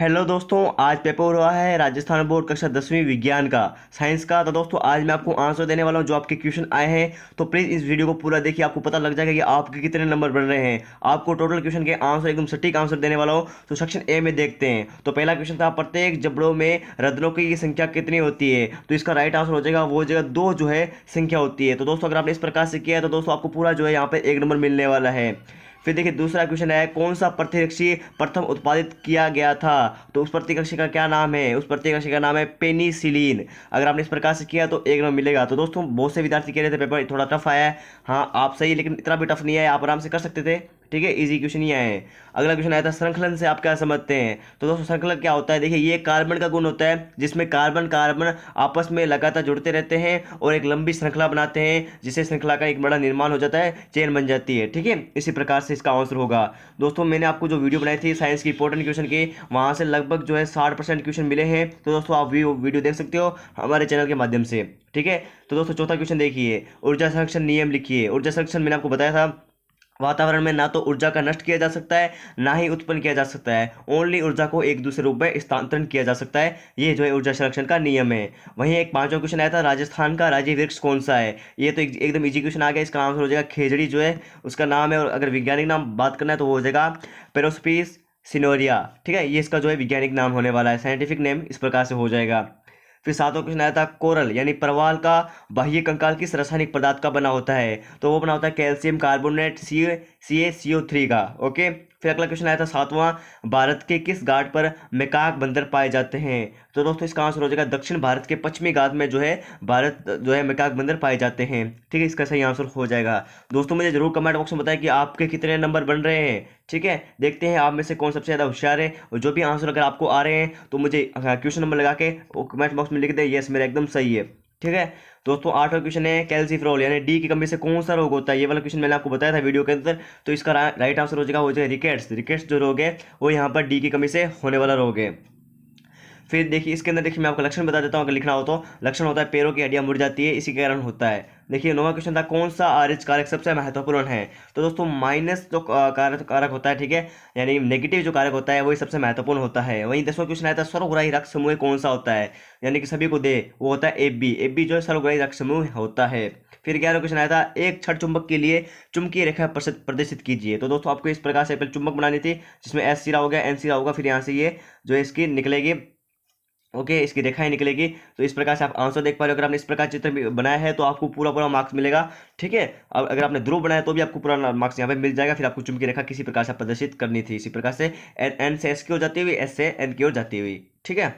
Hello दोस्तों, आज paper हुआ है राजस्थान बोर्ड कक्षा 10वीं विज्ञान का, साइंस का। तो दोस्तों आज मैं आपको आंसर देने वाला हूं जो आपके क्वेश्चन आए हैं। तो प्लीज़ इस वीडियो को पूरा देखिए, आपको पता लग जाएगा कि आपके कितने नंबर बन रहे हैं। आपको टोटल क्वेश्चन के आंसर एकदम सटीक आंसर देने वाला हूं। तो सेक्शन ए में देखते हैं। तो पहला क्वेश्चन था, प्रत्येक जबड़ों में रत्नों की संख्या कितनी होती है। तो इसका राइट आंसर हो जाएगा वो जगह दो जो है संख्या होती है। तो दोस्तों अगर आपने इस प्रकार से किया है तो दोस्तों आपको पूरा जो है यहाँ पे एक नंबर मिलने वाला है। फिर देखिए दूसरा क्वेश्चन है, कौन सा प्रतिरक्षी प्रथम उत्पादित किया गया था। तो उस प्रतिरक्षी का क्या नाम है। उस प्रतिरक्षी का नाम है पेनिसिलिन। अगर आपने इस प्रकार से किया तो एक नंबर मिलेगा। तो दोस्तों बहुत से विद्यार्थी कह रहे थे पेपर थोड़ा टफ आया है। हाँ आप सही, लेकिन इतना भी टफ नहीं है, आप आराम से कर सकते थे। ठीक है, इजी क्वेश्चन ही आए हैं। अगला क्वेश्चन आया था, श्रृंखलन से आप क्या समझते हैं। तो दोस्तों श्रृंखलन क्या होता है, देखिए ये कार्बन का गुण होता है जिसमें कार्बन कार्बन आपस में लगातार जुड़ते रहते हैं और एक लंबी श्रृंखला बनाते हैं, जिससे श्रृंखला का एक बड़ा निर्माण हो जाता है, चेन बन जाती है। ठीक है, इसी प्रकार से इसका आंसर होगा। दोस्तों मैंने आपको जो वीडियो बनाई थी साइंस की इंपॉर्टेंट क्वेश्चन की, वहां से लगभग जो है 60% क्वेश्चन मिले हैं। तो दोस्तों आप वीडियो देख सकते हो हमारे चैनल के माध्यम से। ठीक है, तो दोस्तों चौथा क्वेश्चन देखिए, ऊर्जा संरक्षण नियम लिखिए। ऊर्जा संरक्षण मैंने आपको बताया था, वातावरण में ना तो ऊर्जा का नष्ट किया जा सकता है ना ही उत्पन्न किया जा सकता है, ओनली ऊर्जा को एक दूसरे रूप में स्थानांतरण किया जा सकता है। ये जो है ऊर्जा संरक्षण का नियम है। वहीं एक पांचवा क्वेश्चन आया था, राजस्थान का राज्य वृक्ष कौन सा है। ये तो एकदम इजी क्वेश्चन आ गया। इसका आंसर हो जाएगा खेजड़ी जो है उसका नाम है, और अगर वैज्ञानिक नाम बात करना है तो वो हो जाएगा पेरोस्पिस सिनोरिया। ठीक है, ये इसका जो है वैज्ञानिक नाम होने वाला है, साइंटिफिक नेम इस प्रकार से हो जाएगा। फिर सातवां क्वेश्चन आया था, कोरल यानी प्रवाल का बाह्य कंकाल किस रासायनिक पदार्थ का बना होता है। तो वो बना होता है कैल्शियम कार्बोनेट CaCO3 का। ओके, फिर अगला क्वेश्चन आया था सातवां, भारत के किस घाट पर मेकाक बंदर पाए जाते हैं। तो दोस्तों इसका आंसर हो जाएगा दक्षिण भारत के पश्चिमी घाट में जो है भारत जो है मेकाक बंदर पाए जाते हैं। ठीक है, इसका सही आंसर हो जाएगा। दोस्तों मुझे जरूर कमेंट बॉक्स में बताएं कि आपके कितने नंबर बन रहे हैं। ठीक है, देखते हैं आप में से कौन सबसे ज़्यादा होशियार है, और जो भी आंसर अगर आपको आ रहे हैं तो मुझे क्वेश्चन नंबर लगा के कमेंट बॉक्स में लिख दे यस मेरा एकदम सही है। ठीक है, दोस्तों आठवां क्वेश्चन है, कैल्सीफेरॉल यानी डी की कमी से कौन सा रोग होता है। ये वाला क्वेश्चन मैंने आपको बताया था वीडियो के अंदर। तो इसका राइट आंसर हो जाएगा रिकेट्स। रिकेट्स जो रोग है वो यहाँ पर डी की कमी से होने वाला रोग है। फिर देखिए इसके अंदर देखिए मैं आपको लक्षण बता देता हूँ, अगर लिखना हो तो। लक्षण होता है पैरों की हड्डियां मुड़ जाती है, इसी के कारण होता है। देखिए नौवां क्वेश्चन था, कौन सा आरएच कारक सबसे महत्वपूर्ण है। तो दोस्तों माइनस जो कारक होता है, ठीक है, यानी नेगेटिव जो कारक होता है वही सबसे महत्वपूर्ण होता है। वहीं 10वां क्वेश्चन आया था, सर्वग्राही रक्त समूह कौन सा होता है, यानी कि सभी को दे, वो होता है AB। AB जो है सर्वग्राही रक्त समूह होता है। फिर 11वां क्वेश्चन आया था, एक छड़ चुंबक के लिए चुंबकीय रेखा प्रदर्शित कीजिए। तो दोस्तों आपको इस प्रकार से पहले चुंबक बनानी थी, जिसमें S सिरा हो गया, N सिरा होगा, फिर यहाँ से ये जो है इसकी निकलेगी। ओके, इसकी रेखाएं निकलेगी। तो इस प्रकार से आप आंसर देख पा रहे हो। अगर आपने इस प्रकार चित्र बनाया है तो आपको पूरा पूरा मार्क्स मिलेगा। ठीक है, अब अगर आपने ध्रुव बनाया तो भी आपको पूरा मार्क्स यहाँ पे मिल जाएगा। फिर आपको चुंबकीय रेखा किसी प्रकार से प्रदर्शित करनी थी, इसी प्रकार से N से S की ओर जाती हुई, S से N की ओर जाती हुई। ठीक है,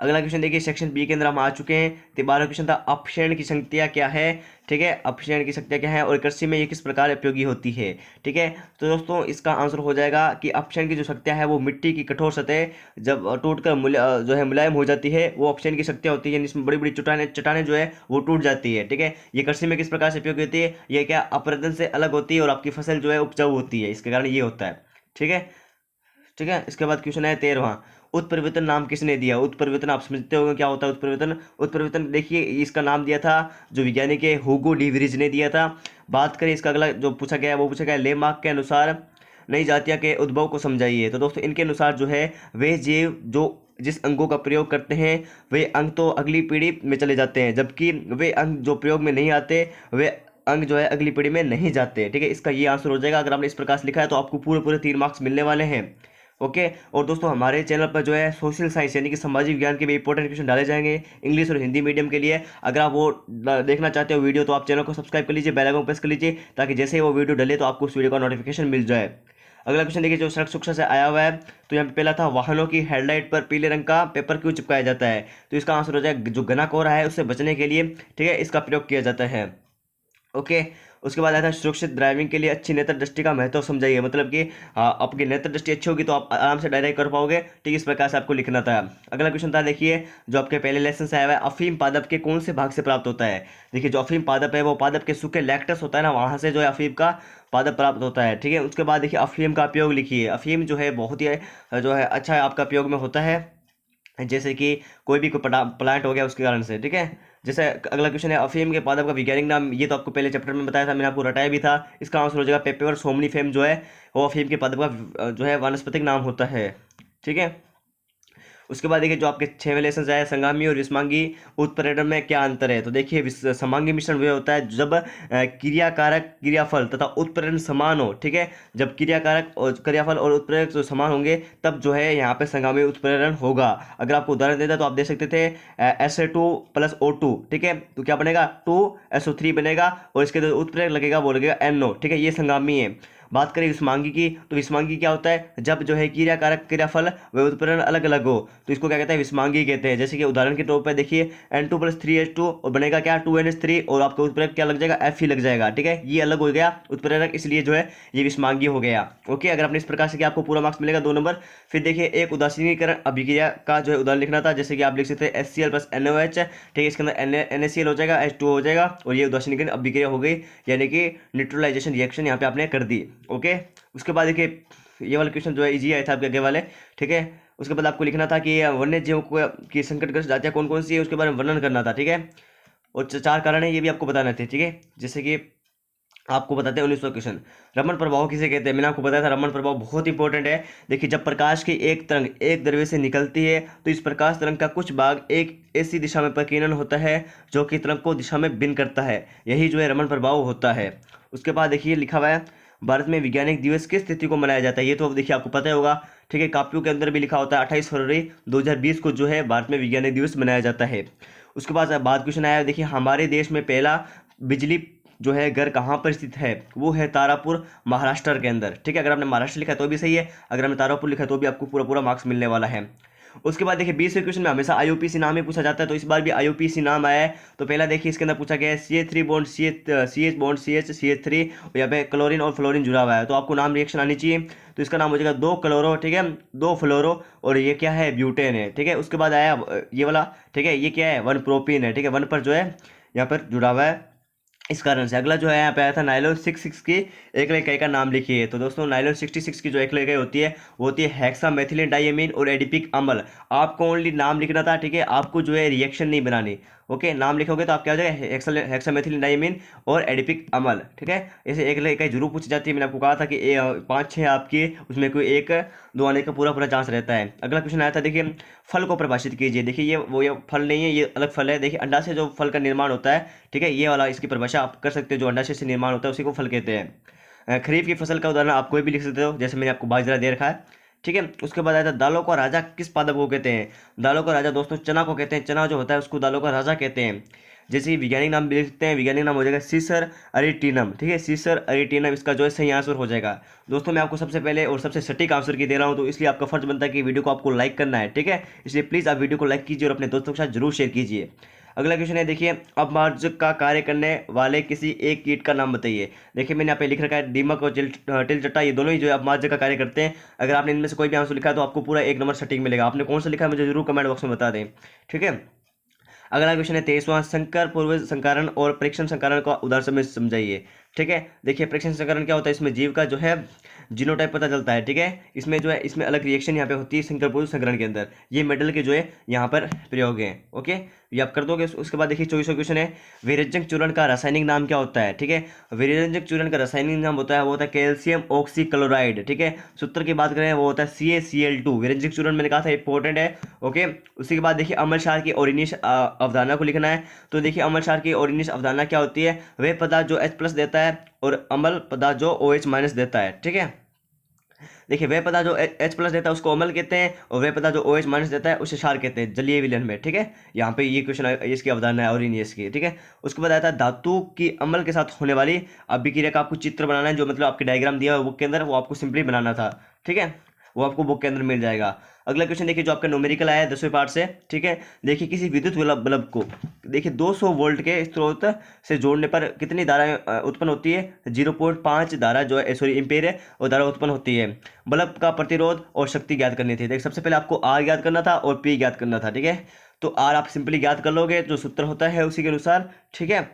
अगला क्वेश्चन देखिए, सेक्शन बी के अंदर हम आ चुके हैं। तो 12वां क्वेश्चन था, अपक्षयण की संख्या क्या है। ठीक है, अपक्षयण की संख्या क्या है और कृषि में ये किस प्रकार उपयोगी होती है। ठीक है, तो दोस्तों इसका आंसर हो जाएगा कि अपक्षयण की जो शक्तियाँ है वो मिट्टी की कठोर सतह जब टूटकर जो है मुलायम हो जाती है, वो अपक्षयण की शक्तियाँ होती है, जिसमें बड़ी बड़ी चट्टानें जो है वो टूट जाती है। ठीक है, ये कृषि में किस प्रकार से उपयोगी होती है, ये क्या अपरदन से अलग होती है और आपकी फसल जो है उपजाऊ होती है, इसके कारण ये होता है। ठीक है, ठीक है, इसके बाद क्वेश्चन है 13वां, उत्परिवर्तन नाम किसने दिया। उत्परिवर्तन आप समझते होंगे क्या होता है उत्परिवर्तन। उत्परिवर्तन देखिए इसका नाम दिया था जो वैज्ञानिक है हुगो डी व्रिज ने दिया था। बात करें इसका अगला जो पूछा गया है वो पूछा गया लेमार्क के अनुसार नई जातियां के उद्भव को समझाइए। तो दोस्तों इनके अनुसार जो है वे जीव जो जिस अंगों का प्रयोग करते हैं वे अंग तो अगली पीढ़ी में चले जाते हैं, जबकि वे अंग जो प्रयोग में नहीं आते वे अंग जो है अगली पीढ़ी में नहीं जाते। ठीक है, इसका ये आंसर हो जाएगा। अगर आपने इस प्रकार से लिखा है तो आपको पूरे पूरे 3 मार्क्स मिलने वाले हैं। ओके, और दोस्तों हमारे चैनल पर जो है सोशल साइंस यानी कि सामाजिक विज्ञान के भी इंपॉर्टेंट क्वेश्चन डाले जाएंगे इंग्लिश और हिंदी मीडियम के लिए। अगर आप वो देखना चाहते हो वीडियो तो आप चैनल को सब्सक्राइब कर लीजिए, बेल आइकन प्रेस कर लीजिए, ताकि जैसे ही वो वीडियो डले तो आपको उस वीडियो का नोटिफिकेशन मिल जाए। अगला क्वेश्चन देखिए जो सड़क सुरक्षा से आया हुआ है। तो यहाँ पे पहला था, वाहनों की हेडलाइट पर पीले रंग का पेपर क्यों चिपकाया जाता है। तो इसका आंसर हो जाएगा जो घना कोहरा है उससे बचने के लिए, ठीक है, इसका प्रयोग किया जाता है। ओके, उसके बाद आया था सुरक्षित ड्राइविंग के लिए अच्छी नेत्र दृष्टि का महत्व समझाइए। मतलब कि आपकी नेत्र दृष्टि अच्छी होगी तो आप आराम से ड्राइव कर पाओगे। ठीक, इस प्रकार से आपको लिखना था। अगला क्वेश्चन था देखिए जो आपके पहले लेसन से आया हुआ है, अफीम पादप के कौन से भाग से प्राप्त होता है। देखिए जो अफीम पादप है वो पादप के सूखे लैक्टस होता है ना, वहां से जो है अफीम का पादप प्राप्त होता है। ठीक है, उसके बाद देखिए अफीम का उपयोग लिखिए। अफीम जो है बहुत ही जो है अच्छा आपका उपयोग में होता है, जैसे कि कोई भी कोई प्लांट हो गया उसके कारण से। ठीक है, जैसे अगला क्वेश्चन है, अफीम के पादप का वैज्ञानिक नाम। ये तो आपको पहले चैप्टर में बताया था, मैंने आपको रटाया भी था। इसका आंसर हो जाएगा पेपर सोमनीफेम जो है वो अफीम के पादप का जो है वानस्पतिक नाम होता है। ठीक है। उसके बाद देखिए जो आपके 6वें लेसन आए, संगामी और विस्मांगी उत्प्रेरण में क्या अंतर है। तो देखिए समांगी मिश्रण वह होता है जब क्रियाकारक क्रियाफल तथा उत्प्रेरण समान हो, ठीक है। जब क्रियाकारक और क्रियाफल और उत्प्रेरक जो समान होंगे तब जो है यहाँ पे संगामी उत्प्रेरण होगा। अगर आपको उदाहरण देता तो आप देख सकते थे SA2+O2, ठीक है। तो क्या बनेगा 2SO3 बनेगा और इसके जो उत्प्रेरक लगेगा वो लगेगा NO, ठीक है। ये संगामी है। बात करें विस्मांगी की, तो विस्मांगी क्या होता है जब जो है क्रियाकारक क्रियाफल व उत्प्रेरण अलग अलग हो, तो इसको क्या कहते हैं विस्मांगी कहते हैं। जैसे कि उदाहरण के तौर पर देखिए N2+3H2 और बनेगा क्या 2NH3 और आपका उत्प्रेरक क्या लग जाएगा Fe लग जाएगा, ठीक है। ये अलग हो गया उत्प्रेरक, इसलिए जो है ये विस्मांगी हो गया। ओके, अगर आपने इस प्रकार से किया आपको पूरा मार्क्स मिलेगा 2 नंबर। फिर देखिए एक उदासीनीकरण अभिक्रिया का जो है उदाहरण लिखना था, जैसे कि आप लिख सकते हैं HCl+NOH, ठीक है। इसके अंदर NaCl हो जाएगा, H2 हो जाएगा और ये उदासीनीकरण अभिक्रिया हो गई, यानी कि न्यूट्रलाइजेशन रिएक्शन यहाँ पे आपने कर दी। ओके, उसके बाद देखिए ये वाला क्वेश्चन जो है इजी आया था आपके आगे वाले, ठीक है। उसके बाद आपको लिखना था कि वन्य जीवों को की संकटग्रस्त जातियाँ कौन कौन सी है उसके बारे में वर्णन करना था, ठीक है। और 4 कारण है ये भी आपको बताना थे, ठीक है। जैसे कि आपको बताते हैं 19वां क्वेश्चन, रमण प्रभाव किसे कहते हैं। मैंने आपको बताया था रमण प्रभाव बहुत इंपॉर्टेंट है। देखिए जब प्रकाश की एक तरंग एक द्रव्य से निकलती है तो इस प्रकाश तरंग का कुछ भाग एक ऐसी दिशा में प्रकीर्णन होता है जो कि तरंग को दिशा में भिन्न करता है, यही जो है रमण प्रभाव होता है। उसके बाद देखिए लिखा हुआ है भारत में वैज्ञानिक दिवस किस तिथि को मनाया जाता है। ये तो अब देखिए आपको पता ही होगा, ठीक है। कापियों के अंदर भी लिखा होता है 28 फरवरी 2020 को जो है भारत में वैज्ञानिक दिवस मनाया जाता है। उसके बाद क्वेश्चन आया, देखिए हमारे देश में पहला बिजली जो है घर कहाँ पर स्थित है, वो है तारापुर महाराष्ट्र के अंदर, ठीक है। अगर आपने महाराष्ट्र लिखा है तो भी सही है, अगर आपने तारापुर लिखा है तो भी आपको पूरा पूरा मार्क्स मिलने वाला है। उसके बाद देखिए 20वें क्वेश्चन में हमेशा IUPAC नाम ही पूछा जाता है, तो इस बार भी IUPAC नाम आया है। तो पहला देखिए इसके अंदर पूछा गया है CH3 bond CH bond CH3 और यहाँ पे क्लोरीन और फ्लोरीन जुड़ा हुआ है, तो आपको नाम रिएक्शन आनी चाहिए। तो इसका नाम हो जाएगा 2 क्लोरो, ठीक है, 2 फ्लोरो और ये क्या है ब्यूटेन है, ठीक है। उसके बाद आया ये वाला, ठीक है, ये क्या है 1 प्रोपीन है, ठीक है। 1 पर जो है यहाँ पर जुड़ा हुआ है, इस कारण से। अगला जो है यहाँ पे आया था नाइलॉन 66 की एकल इकाई का नाम लिखिए। तो दोस्तों नाइलॉन 66 की जो एकल इकाई होती है वो होती है हेक्सामेथिलीन डाइएमीन और एडिपिक अम्ल। आपको ओनली नाम लिखना था, ठीक है, आपको जो है रिएक्शन नहीं बनानी। ओके, नाम लिखोगे तो आप क्या हो जाएगा हेक्सामेथिलीन डाइएमीन और एडिपिक अम्ल, ठीक है। ऐसे एकल इकाई जरूर पूछी जाती है। मैंने आपको कहा था कि 5-6 आपकी उसमें कोई 1-2 आने का पूरा पूरा चांस रहता है। अगला क्वेश्चन आया था, देखिए फल को परिभाषित कीजिए। देखिए ये फल नहीं है, ये अलग फल है। देखिए अंडा से जो फल का निर्माण होता है, ठीक है, ये वाला इसकी परिभाषा आप कर सकते हो। जो अंडाशय से निर्माण होता है उसी को फल कहते हैं। खरीफ की फसल का उदाहरण आप कोई भी लिख सकते हो, जैसे मैंने आपको बाजरा दे रखा है, ठीक है। उसके बाद आया था दालों का राजा किस पादप को कहते हैं। दालों का राजा दोस्तों चना को कहते हैं। चना जो होता है उसको दालों का राजा कहते हैं। जैसे वैज्ञानिक नाम भी लिख सकते हैं, वैज्ञानिक नाम हो जाएगा सीसर अरिटिनम, ठीक है। सीसर अरिटिनम इसका जो है सही आंसर हो जाएगा। दोस्तों मैं आपको सबसे पहले और सबसे सटीक आंसर की दे रहा हूं, तो इसलिए आपका फर्ज बनता है कि वीडियो को आपको लाइक करना है, ठीक है। इसलिए प्लीज़ आप वीडियो को लाइक कीजिए और अपने दोस्तों के साथ जरूर शेयर कीजिए। अगला क्वेश्चन है, देखिए अपमार्जक का कार्य करने वाले किसी एक कीट का नाम बताइए। देखिए मैंने यहाँ पे लिख रखा है दीमक और टिलचट्टा, ये दोनों ही जो है अपमार्जक का कार्य करते हैं। अगर आपने इनमें से कोई भी आंसर लिखा है तो आपको पूरा 1 नंबर सटीक मिलेगा। आपने कौन सा लिखा है मुझे जरूर कमेंट बॉक्स में बता दें, ठीक है। अगला क्वेश्चन है 23वां, संकर पूर्व संकारण और परीक्षण संकारण का उदाहरण समझाइए, ठीक है। देखिए परीक्षण संकरण क्या होता है, इसमें जीव का जो है जीनोटाइप पता चलता है, ठीक है। इसमें जो है इसमें अलग रिएक्शन यहाँ पे होती है संकर पूर्व संकरण के अंदर। ये मेडल के जो है यहाँ पर प्रयोग है। ओके, ये आप कर दोगे। उसके बाद देखिए 24वां क्वेश्चन है, विरंजक चूर्ण का रासायनिक नाम क्या होता है, ठीक है। विरंजक चूर्ण का रासायनिक नाम होता है वो होता है कैल्शियम ऑक्सीक्लोराइड, ठीक है। सूत्र की बात करें वो होता है CaCl2। विरंजक चूर्ण मैंने कहा था इंपॉर्टेंट है। ओके, उसी के बाद देखिए अम्ल क्षार की ओरिनिश अवधारणा को लिखना है। तो देखिए अम्ल क्षार की ओरिनिश अवधारणा क्या होती है, वह पदार्थ जो H+ देता है और अम्ल पदार्थ जो OH- देता है, ठीक है। देखिए वह पदार्थ जो H+ देता है उसको अम्ल कहते हैं और वह पदार्थ जो OH- देता है उसे क्षार कहते हैं जलीय विलयन में, ठीक है। यहाँ पे ये क्वेश्चन इसकी अवधारणा है और की, ठीक है। उसके बाद आता है धातु की अम्ल के साथ होने वाली अभिक्रिया का आपको चित्र बनाना है, जो मतलब आपके डायग्राम दिया हुआ बुक के अंदर वो आपको सिंपली बनाना था, ठीक है। वो आपको बुक के अंदर मिल जाएगा। अगला क्वेश्चन देखिए जो आपका न्यूमेरिकल आया है 10वें पार्ट से, ठीक है। देखिए किसी विद्युत बल्ब को देखिए 200 वोल्ट के स्रोत से जोड़ने पर कितनी धारा उत्पन्न होती है, 0.5 धारा जो है एम्पीयर है और धारा उत्पन्न होती है। बल्ब का प्रतिरोध और शक्ति ज्ञात करनी थी। देखिए सबसे पहले आपको R ज्ञात करना था और P ज्ञात करना था, ठीक है। तो R आप सिंपली ज्ञात कर लोगे, जो सूत्र होता है उसी के अनुसार, ठीक है।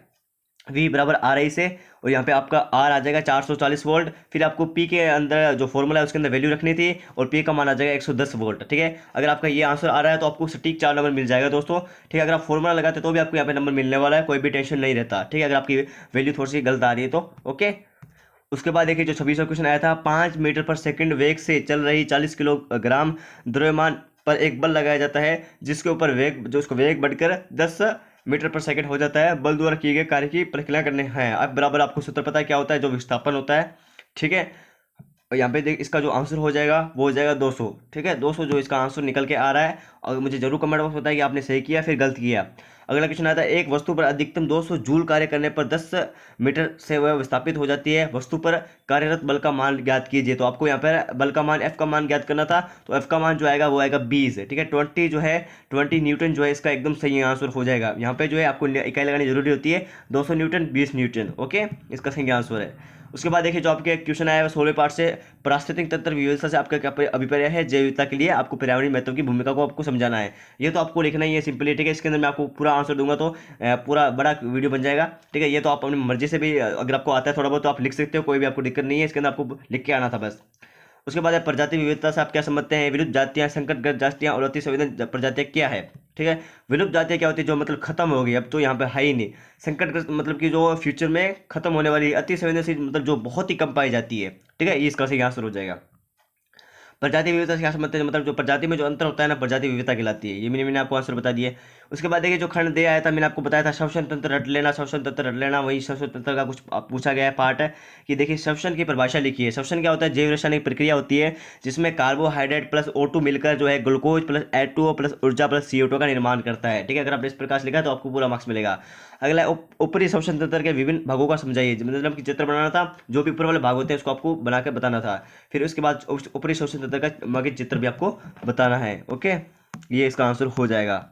V बराबर RI से, और यहाँ पे आपका R आ जाएगा 440 वोल्ट। फिर आपको P के अंदर जो फॉर्मूला है उसके अंदर वैल्यू रखनी थी और P का मान आ जाएगा 110 वोल्ट, ठीक है। अगर आपका ये आंसर आ रहा है तो आपको सटीक 4 नंबर मिल जाएगा दोस्तों, ठीक है। अगर आप फॉर्मूला लगाते तो भी आपको यहाँ पे नंबर मिलने वाला है, कोई भी टेंशन नहीं रहता, ठीक है, अगर आपकी वैल्यू थोड़ी सी गलत आ रही है तो। ओके, उसके बाद देखिए जो 26वां क्वेश्चन आया था, 5 मीटर पर सेकंड वेग से चल रही 40 किलोग्राम द्रव्यमान पर एक बल लगाया जाता है, जिसके ऊपर वेग जो उसको वेग बढ़कर 10 मीटर पर सेकंड हो जाता है। बल द्वारा किए गए कार्य की प्रक्रिया करने हैं। अब बराबर आपको सूत्र पता है क्या होता है, जो विस्थापन होता है, ठीक है। और यहाँ पे देख इसका जो आंसर हो जाएगा वो हो जाएगा 200, ठीक है। 200 जो इसका आंसर निकल के आ रहा है। और मुझे जरूर कमेंट बॉक्स में बताइए कि आपने सही किया फिर गलत किया। अगला क्वेश्चन आता है, एक वस्तु पर अधिकतम 200 जूल कार्य करने पर 10 मीटर से वह विस्थापित हो जाती है। वस्तु पर कार्यरत बल का मान ज्ञात कीजिए। तो आपको यहाँ पर बल का मान एफ का मान ज्ञात करना था। तो एफ का मान जो आएगा वो आएगा 20, ठीक है। 20 जो है 20 न्यूटन जो है इसका एकदम सही आंसर हो जाएगा। यहाँ पे जो है आपको इकाई लगानी जरूरी होती है, 200 न्यूटन 20 न्यूटन, ओके, इसका सही आंसर है। उसके बाद देखिए जो आपके क्वेश्चन आया है 16 पार्ट से, पारिस्थितिक तंत्र विविधता से आपका क्या अभिप्राय है। जैव विविधता के लिए आपको पर्यावरणीय महत्व की भूमिका को आपको समझाना है। ये तो आपको लिखना ही है सिंपली, ठीक है। इसके अंदर मैं आपको पूरा आंसर दूंगा तो पूरा बड़ा वीडियो बन जाएगा, ठीक है। ये तो आप अपनी मर्जी से भी अगर आपको आता है थोड़ा बहुत तो आप लिख सकते हो, कोई भी आपको दिक्कत नहीं है। इसके अंदर आपको लिख के आना था बस। उसके बाद प्रजाति विविधता से आप क्या समझते हैं। विलुप्त जातियां, संकटग्रस्त जातियां और अति संवेदन प्रजातियां क्या है, ठीक है। विलुप्त जातियां क्या होती है, जो मतलब खत्म हो गई, अब तो यहाँ पे है ही नहीं। संकटग्रस्त मतलब कि जो फ्यूचर में खत्म होने वाली। अति संवेदनशील मतलब जो बहुत ही कम पाई जाती है, ठीक है। ये इसका सही आंसर हो जाएगा। प्रजाति विविधता से क्या समझते हैं, मतलब जो प्रजाति में जो अंतर होता है ना, प्रजाति विविधता कहलाती है। ये मैंने आपको आंसर बता दिए। उसके बाद देखिए जो खंड दे आया था, मैंने आपको बताया था श्वसन तंत्र रट लेना, श्वसन तंत्र रट लेना। वही श्वसन तंत्र का कुछ पूछा गया है पार्ट है कि देखिए श्वसन की परिभाषा लिखिए। श्वसन क्या होता है, जैव रासायनिक प्रक्रिया होती है जिसमें कार्बोहाइड्रेट प्लस O2 मिलकर जो है ग्लूकोज प्लस H2O प्लस ऊर्जा प्लस CO2 का निर्माण करता है, ठीक है। अगर आपने इस प्रकार से लिखा तो आपको पूरा मार्क्स मिलेगा। अगला ऊपरी श्वसन तंत्र के विभिन्न भागों का समझाइए। मतलब कि चित्र बनाना था, जो भी ऊपर वाले भाग होते हैं उसको आपको बनाकर बताना था। फिर उसके बाद ऊपरी श्वसन तंत्र का चित्र भी आपको बताना है, ओके। ये इसका आंसर हो जाएगा।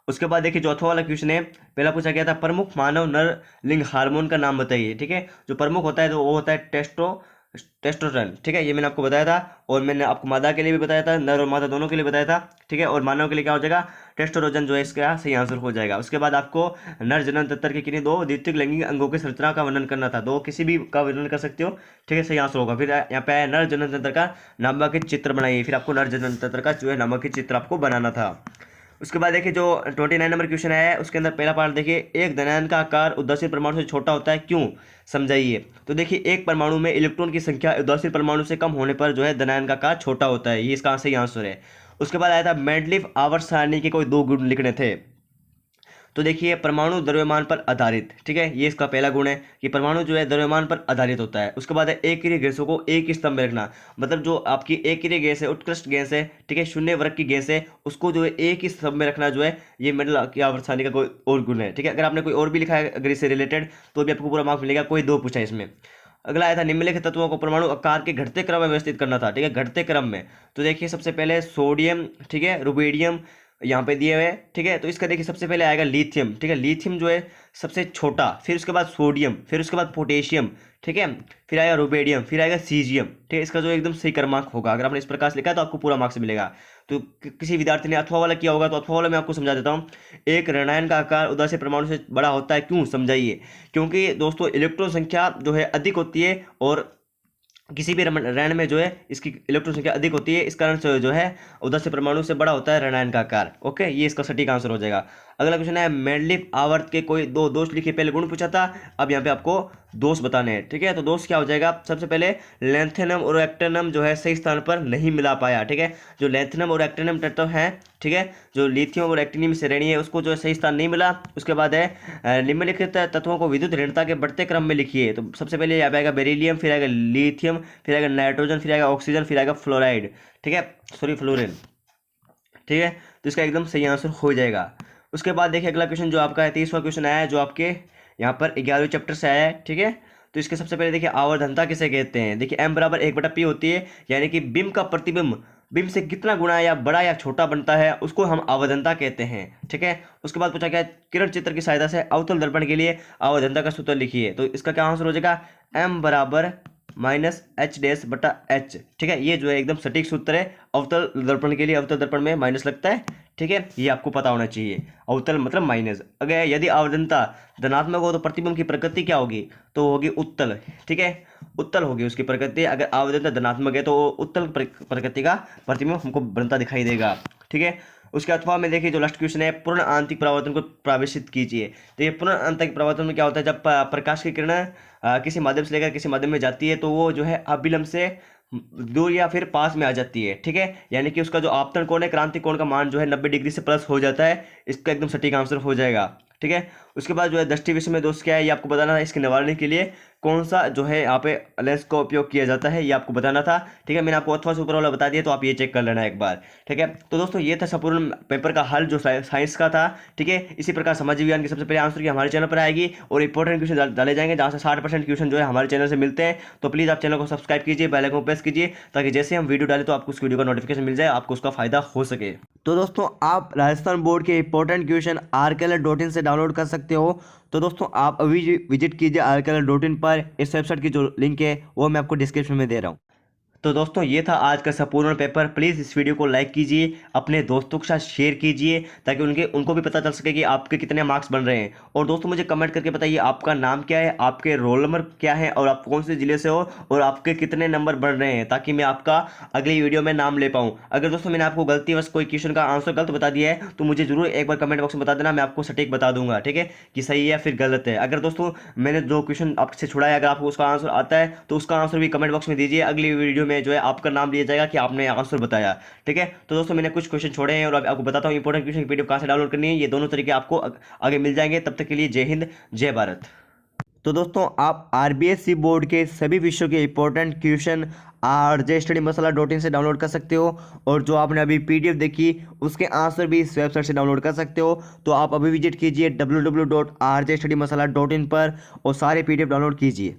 उसके बाद देखिए चौथा वाला क्वेश्चन है, पहला पूछा गया था प्रमुख मानव नर लिंग हार्मोन का नाम बताइए, ठीक है। जो प्रमुख होता है तो वो होता है टेस्टोस्टेरोन, ठीक है। ये मैंने आपको बताया था। और मैंने आपको मादा के लिए भी बताया था, नर और मादा दोनों के लिए बताया था, ठीक है। और मानव के लिए क्या हो जाएगा, टेस्टोस्टेरोन जो है इसका सही आंसर हो जाएगा। उसके बाद आपको नर जनन तंत्र के किन्हीं 2 द्वितीयक लैंगिक अंगों की संरचना का वर्णन करना था। 2 किसी भी का वर्णन कर सकते हो, ठीक है, सही आंसर होगा। फिर यहाँ पे आया नर जनन तंत्र का नामांकित चित्र बनाइए। फिर आपको नर जनन तंत्र का जो है नामांकित चित्र आपको बनाना था। उसके बाद देखिए जो 29 नंबर क्वेश्चन है, उसके अंदर पहला पार्ट देखिए, एक धनायन का आकार उदासीन परमाणु से छोटा होता है, क्यों, समझाइए। तो देखिए एक परमाणु में इलेक्ट्रॉन की संख्या उदासीन परमाणु से कम होने पर जो है धनायन का आकार छोटा होता है। ये इसका सही आंसर है। उसके बाद आया था मेंडलीफ आवर्त सारणी के कोई 2 गुण लिखने थे। तो देखिए परमाणु द्रव्यमान पर आधारित, ठीक है। ये इसका पहला गुण है कि परमाणु जो है द्रव्यमान पर आधारित होता है। उसके बाद है अक्रिय गैसों को एक ही स्तंभ में रखना। मतलब जो आपकी अक्रिय गैस है, उत्कृष्ट गैस है, ठीक है, शून्य वर्ग की गैस है, उसको जो है एक ही स्तंभ में रखना जो है ये मेंडल की आवर्त सारणी का कोई और गुण है, ठीक है। अगर आपने कोई और भी लिखा है अगर इससे रिलेटेड तो भी आपको पूरा मार्क्स मिलेगा। कोई 2 पूछा है इसमें। अगला आया था निम्नलिखित तत्वों को परमाणु आकार के घटते क्रम में व्यवस्थित करना था, ठीक है, घटते क्रम में। तो देखिए सबसे पहले सोडियम, ठीक है, रुबिडियम यहाँ पे दिए हुए हैं, ठीक है। तो इसका देखिए सबसे पहले आएगा लिथियम, ठीक है। लिथियम जो है सबसे छोटा, फिर उसके बाद सोडियम, फिर उसके बाद पोटेशियम, ठीक है, फिर आएगा रुबिडियम, फिर आएगा सीजियम, ठीक है। इसका जो एकदम सही क्रमांक होगा, अगर आपने इस प्रकार से लिखा है तो आपको पूरा मार्क्स मिलेगा। तो किसी विद्यार्थी ने अथवा वाला किया होगा तो अथवा वाला मैं आपको समझा देता हूँ। एक ऋणायन का आकार उदासीन परमाणु से बड़ा होता है, क्यों, समझाइए। क्योंकि दोस्तों इलेक्ट्रॉन संख्या जो है अधिक होती है और किसी भी ऋण में जो है इसकी इलेक्ट्रॉन संख्या अधिक होती है, इस कारण से जो है उदासीन परमाणु से बड़ा होता है ऋणायन का आकार, ओके। ये इसका सटीक आंसर हो जाएगा। अगला क्वेश्चन है मेंडलीफ आवर्त के कोई 2 दोष लिखिए। पहले गुण पूछा था, अब यहाँ पे आपको दोष बताने हैं, ठीक है। तो दोष क्या हो जाएगा, सबसे पहले लैंथेनम और एक्टिनम जो है सही स्थान पर नहीं मिला पाया, ठीक है। जो लैंथेनम और एक्टिनम तत्व हैं, ठीक है, जो लिथियम और एक्टिनियम श्रेणी है उसको जो है सही स्थान नहीं मिला। उसके बाद है निम्नलिखित तत्वों को विद्युत ऋणता के बढ़ते क्रम में लिखिए। तो सबसे पहले यहाँ पे आएगा बेरिलियम, फिर आएगा लिथियम, फिर आएगा नाइट्रोजन, फिर आएगा ऑक्सीजन, फिर आएगा फ्लोराइड, ठीक है, सॉरी फ्लोरीन, ठीक है। तो इसका एकदम सही आंसर हो जाएगा। उसके बाद देखिए अगला क्वेश्चन जो आपका है 30वां क्वेश्चन आया है, जो आपके यहाँ पर 11वें चैप्टर से आया है, ठीक है। तो इसके सबसे पहले देखिए आवर्धनता किसे कहते हैं। देखिए m बराबर 1/p होती है, यानी कि बिंब का प्रतिबिंब बिंब से कितना गुना या बड़ा या छोटा बनता है उसको हम आवर्धनता कहते हैं, ठीक है। उसके बाद पूछा गया किरण चित्र की सहायता से अवतल दर्पण के लिए आवर्धनता का सूत्र लिखिए। तो इसका क्या आंसर हो जाएगा, m बराबर -h'/h, ठीक है। ये जो है एकदम सटीक सूत्र है अवतल दर्पण के लिए। अवतल दर्पण में माइनस लगता है, ठीक है, ये आपको पता होना चाहिए। अवतल मतलब माइनस। अगर यदि आवर्धनता धनात्मक हो तो प्रतिबिंब की प्रकृति क्या होगी, तो होगी उत्तल, ठीक है, उत्तल होगी उसकी प्रकृति। अगर आवर्धनता धनात्मक है तो उत्तल प्रकृति का प्रतिबिंब हमको बनता दिखाई देगा, ठीक है। उसके अथवा में देखिए जो लास्ट क्वेश्चन है, पूर्ण आंतरिक परावर्तन को प्रवेशित कीजिए। तो ये पूर्ण आंतरिक परावर्तन में क्या होता है, जब प्रकाश की किरण किसी माध्यम से लेकर किसी माध्यम में जाती है तो वो जो है अविलंब से दूर या फिर पास में आ जाती है, ठीक है। यानी कि उसका जो आपतन कोण है, क्रांति कोण का मान जो है 90 डिग्री से प्लस हो जाता है। इसका एकदम सटीक आंसर हो जाएगा, ठीक है। उसके बाद जो है दृष्टि विषय में दोष क्या है, ये आपको बताना है। इसके निवारण के लिए कौन सा जो है यहाँ पे लेंस का उपयोग किया जाता है, ये आपको बताना था, ठीक है। मैंने आपको अथवा से ऊपर वाला बता दिया, तो आप ये चेक कर लेना एक बार, ठीक है। तो दोस्तों ये था संपूर्ण पेपर का हल जो साइंस का था, ठीक है। इसी प्रकार समाज विज्ञान की सबसे पहले आंसर की हमारे चैनल पर आएगी और इंपॉर्टेंट क्वेश्चन डाले जाएंगे, जहाँ से 60% क्वेश्चन जो है हमारे चैनल से मिलते हैं। तो प्लीज़ आप चैनल को सब्सक्राइब कीजिए, बेल आइकन को प्रेस कीजिए, ताकि जैसे हम वीडियो डालें तो आपको उस वीडियो का नोटिफिकेशन मिल जाए, आपको उसका फायदा हो सके। तो दोस्तों आप राजस्थान बोर्ड के इंपॉर्टेंट क्वेश्चन rkl.in से डाउनलोड कर सकते हो। तो दोस्तों आप अभी विजिट कीजिए rkl.in पर। इस वेबसाइट की जो लिंक है वो मैं आपको डिस्क्रिप्शन में दे रहा हूँ। तो दोस्तों ये था आज का संपूर्ण पेपर। प्लीज़ इस वीडियो को लाइक कीजिए, अपने दोस्तों के साथ शेयर कीजिए, ताकि उनको भी पता चल सके कि आपके कितने मार्क्स बन रहे हैं। और दोस्तों मुझे कमेंट करके बताइए आपका नाम क्या है, आपके रोल नंबर क्या है और आप कौन से ज़िले से हो और आपके कितने नंबर बन रहे हैं, ताकि मैं आपका अगली वीडियो में नाम ले पाऊँ। अगर दोस्तों मैंने आपको गलतीवश कोई क्वेश्चन का आंसर गलत बता दिया है तो मुझे जरूर एक बार कमेंट बॉक्स में बता देना, मैं आपको सटीक बता दूंगा, ठीक है, कि सही है या फिर गलत है। अगर दोस्तों मैंने जो क्वेश्चन आपसे छुड़ाया है, अगर आपको उसका आंसर आता है तो उसका आंसर भी कमेंट बॉक्स में दीजिए। अगली वीडियो में जो है आपका नाम दिया जाएगा कि आपने आंसर बताया, ठीक है। तो दोस्तों मैंने कुछ क्वेश्चन छोड़े हैं और आपको बताता हूँ इंपॉर्टेंट क्वेश्चन की पीडीएफ कहाँ से डाउनलोड करनी है। ये दोनों तरीके आपको आगे मिल जाएंगे। तब तक के लिए जय हिंद, जय भारत। तो दोस्तों आप RBSC बोर्ड के सभी विषयों के इंपॉर्टेंट क्वेश्चन rjstudymasala.in से डाउनलोड कर सकते हो, और जो आपने अभी PDF देखी उसके आंसर भी इस वेबसाइट से डाउनलोड कर सकते हो। तो आप अभी विजिट कीजिए www.rjstudymasala.in पर और सारे PDF डाउनलोड कीजिए।